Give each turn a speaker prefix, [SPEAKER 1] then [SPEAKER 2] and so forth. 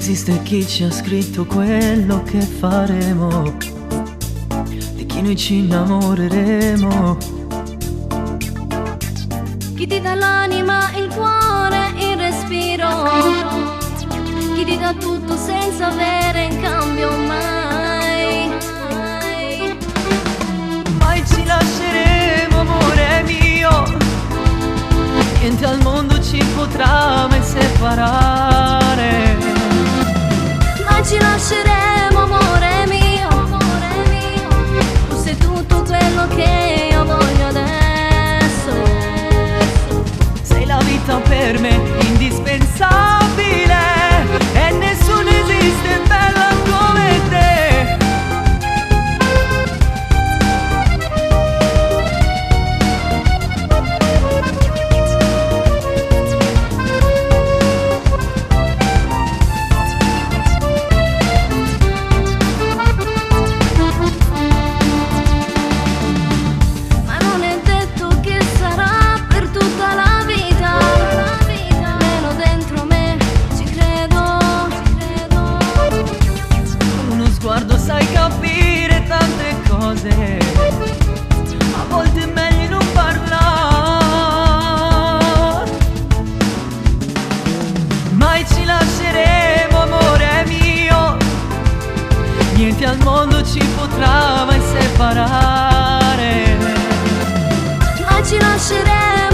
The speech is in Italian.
[SPEAKER 1] Esiste chi ci ha scritto quello che faremo, di chi noi ci innamoreremo.
[SPEAKER 2] Chi ti dà l'anima, il cuore, il respiro, chi ti dà tutto senza avere in cambio mai.
[SPEAKER 1] Mai ci lasceremo, amore mio, niente al mondo ci potrà mai separare.
[SPEAKER 2] Mai ci lasceremo, amore mio, tu sei tutto quello che io voglio adesso.
[SPEAKER 1] Sei la vita per me, indispensabile, e nessuno esiste bella come te.
[SPEAKER 2] Ma non è detto che sarà per tutta la vita, almeno dentro me ci credo.
[SPEAKER 1] Con uno sguardo sai capire tante cose, a volte è meglio non parlare. Mai ci lasceremo, amore mio, niente al mondo ci potrà mai separare.
[SPEAKER 2] Mai ci lasceremo,